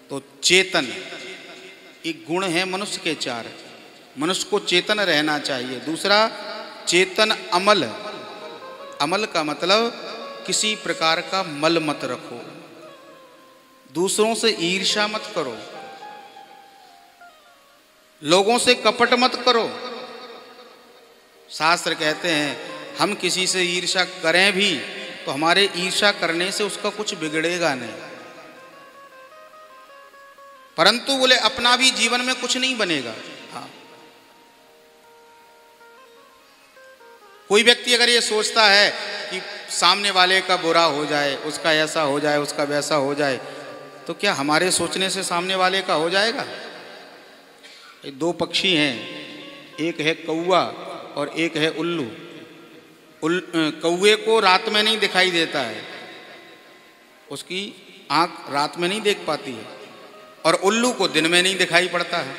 तो चेतन एक गुण है मनुष्य के चार। मनुष्य को चेतन रहना चाहिए। दूसरा चेतन अमल। अमल का मतलब किसी प्रकार का मल मत रखो, दूसरों से ईर्ष्या मत करो, लोगों से कपट मत करो। शास्त्र कहते हैं हम किसी से ईर्ष्या करें भी तो हमारे ईर्ष्या करने से उसका कुछ बिगड़ेगा नहीं, परंतु बोले अपना भी जीवन में कुछ नहीं बनेगा। हाँ, कोई व्यक्ति अगर ये सोचता है कि सामने वाले का बुरा हो जाए, उसका ऐसा हो जाए, उसका वैसा हो जाए, तो क्या हमारे सोचने से सामने वाले का हो जाएगा? ये दो पक्षी हैं, एक है कौवा और एक है उल्लू। कौवे को रात में नहीं दिखाई देता है, उसकी आंख रात में नहीं देख पाती है, और उल्लू को दिन में नहीं दिखाई पड़ता है।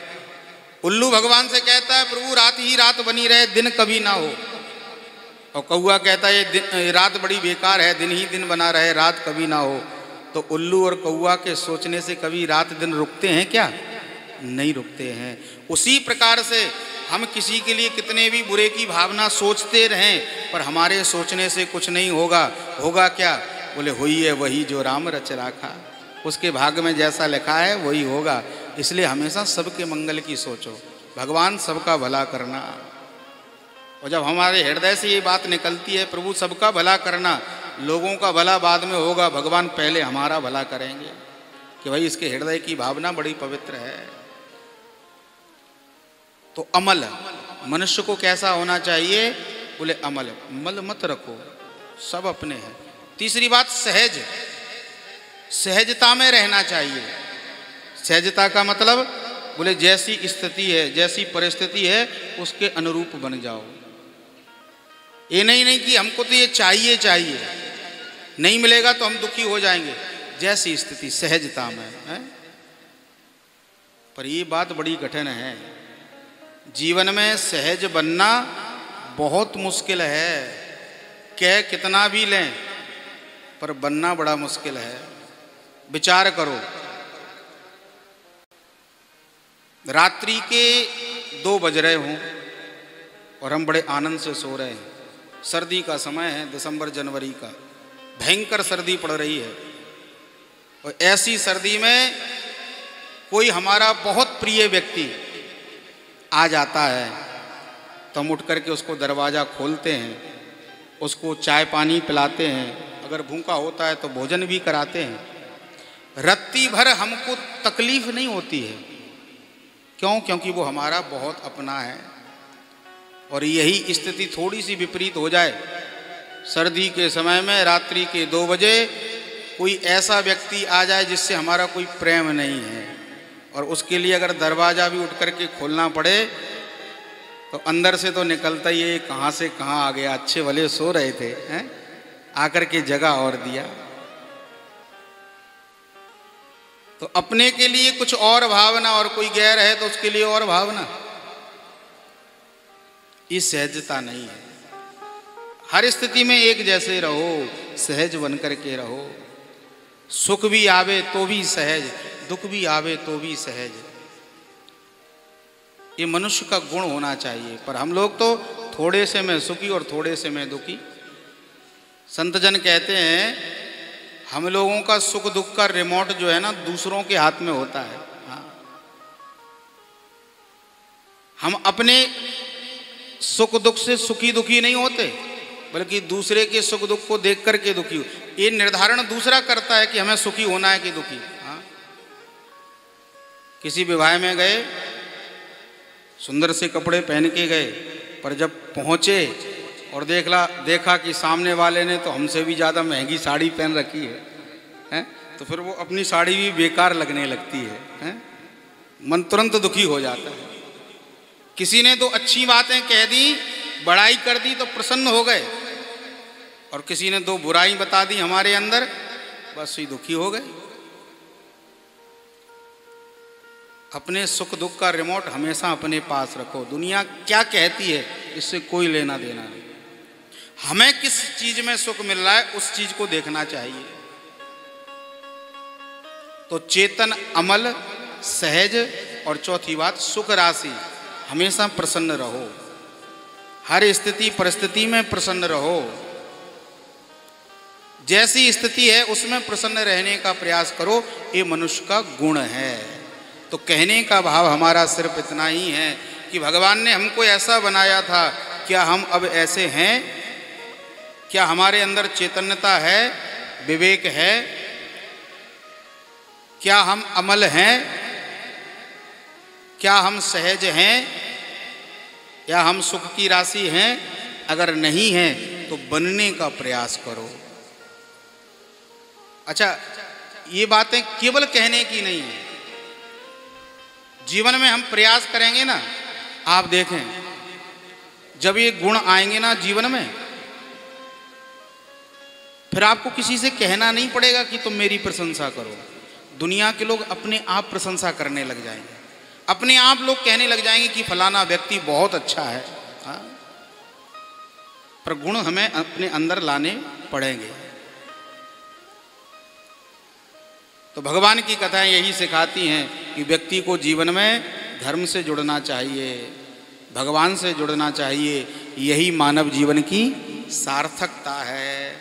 उल्लू भगवान से कहता है प्रभु रात ही रात बनी रहे, दिन कभी ना हो। और कौवा कहता है ये रात बड़ी बेकार है, दिन ही दिन बना रहे, रात कभी ना हो। तो उल्लू और कौवा के सोचने से कभी रात दिन रुकते हैं क्या? नहीं रुकते हैं। उसी प्रकार से हम किसी के लिए कितने भी बुरे की भावना सोचते रहें, पर हमारे सोचने से कुछ नहीं होगा। होगा क्या? बोले हुई है वही जो राम रच राखा, उसके भाग्य में जैसा लिखा है वही होगा। इसलिए हमेशा सबके मंगल की सोचो, भगवान सबका भला करना। और जब हमारे हृदय से ये बात निकलती है प्रभु सबका भला करना, लोगों का भला बाद में होगा, भगवान पहले हमारा भला करेंगे, कि भाई इसके हृदय की भावना बड़ी पवित्र है। तो अमल, मनुष्य को कैसा होना चाहिए? बोले अमल, मल मत रखो, सब अपने हैं। तीसरी बात सहज, सहजता में रहना चाहिए। सहजता का मतलब बोले जैसी स्थिति है, जैसी परिस्थिति है, उसके अनुरूप बन जाओ। ये नहीं कि हमको तो ये चाहिए चाहिए, नहीं मिलेगा तो हम दुखी हो जाएंगे। जैसी स्थिति, सहजता में है। पर ये बात बड़ी कठिन है, जीवन में सहज बनना बहुत मुश्किल है। कह कितना भी लें पर बनना बड़ा मुश्किल है। विचार करो, रात्रि के 2 बज रहे हों और हम बड़े आनंद से सो रहे हैं। सर्दी का समय है, दिसंबर जनवरी का, भयंकर सर्दी पड़ रही है। और ऐसी सर्दी में कोई हमारा बहुत प्रिय व्यक्ति आ जाता है तो हम उठ करके उसको दरवाज़ा खोलते हैं, उसको चाय पानी पिलाते हैं, अगर भूखा होता है तो भोजन भी कराते हैं। रत्ती भर हमको तकलीफ नहीं होती है। क्यों? क्योंकि वो हमारा बहुत अपना है। और यही स्थिति थोड़ी सी विपरीत हो जाए, सर्दी के समय में रात्रि के 2 बजे कोई ऐसा व्यक्ति आ जाए जिससे हमारा कोई प्रेम नहीं है, और उसके लिए अगर दरवाज़ा भी उठ करके खोलना पड़े तो अंदर से तो निकलता ही है कहाँ से कहाँ आ गया, अच्छे भले सो रहे थे हैं, आकर के जगह और दिया। तो अपने के लिए कुछ और भावना और कोई गैर है तो उसके लिए और भावना, ये सहजता नहीं है। हर स्थिति में एक जैसे रहो, सहज बन करके रहो। सुख भी आवे तो भी सहज, दुख भी आवे तो भी सहज। ये मनुष्य का गुण होना चाहिए। पर हम लोग तो थोड़े से में सुखी और थोड़े से में दुखी। संत जन कहते हैं हम लोगों का सुख दुख का रिमोट जो है ना दूसरों के हाथ में होता है। हाँ, हम अपने सुख दुख से सुखी दुखी नहीं होते, बल्कि दूसरे के सुख दुख को देख करके दुखी हो। ये निर्धारण दूसरा करता है कि हमें सुखी होना है कि दुखी। हाँ, किसी विवाह में गए, सुंदर से कपड़े पहन के गए, पर जब पहुँचे और देखा कि सामने वाले ने तो हमसे भी ज़्यादा महंगी साड़ी पहन रखी है, तो फिर वो अपनी साड़ी भी बेकार लगने लगती है। मन तुरंत दुखी हो जाता है। किसी ने तो अच्छी बातें कह दी, बड़ाई कर दी तो प्रसन्न हो गए, और किसी ने 2 बुराई बता दी हमारे अंदर, बस ही दुखी हो गए। अपने सुख दुख का रिमोट हमेशा अपने पास रखो। दुनिया क्या कहती है इससे कोई लेना देना नहीं। हमें किस चीज में सुख मिल रहा है उस चीज को देखना चाहिए। तो चेतन, अमल, सहज और चौथी बात सुख राशि, हमेशा प्रसन्न रहो, हर स्थिति परिस्थिति में प्रसन्न रहो। जैसी स्थिति है उसमें प्रसन्न रहने का प्रयास करो, ये मनुष्य का गुण है। तो कहने का भाव हमारा सिर्फ इतना ही है कि भगवान ने हमको ऐसा बनाया था, क्या हम अब ऐसे हैं? क्या हमारे अंदर चैतन्यता है, विवेक है? क्या हम अमल हैं? क्या हम सहज हैं? या हम सुख की राशि हैं? अगर नहीं है तो बनने का प्रयास करो। अच्छा, ये बातें केवल कहने की नहीं है, जीवन में हम प्रयास करेंगे ना, आप देखें जब ये गुण आएंगे ना जीवन में, फिर आपको किसी से कहना नहीं पड़ेगा कि तुम मेरी प्रशंसा करो। दुनिया के लोग अपने आप प्रशंसा करने लग जाएंगे, अपने आप लोग कहने लग जाएंगे कि फलाना व्यक्ति बहुत अच्छा है। हाँ? पर गुण हमें अपने अंदर लाने पड़ेंगे। तो भगवान की कथाएं यही सिखाती हैं कि व्यक्ति को जीवन में धर्म से जुड़ना चाहिए, भगवान से जुड़ना चाहिए। यही मानव जीवन की सार्थकता है।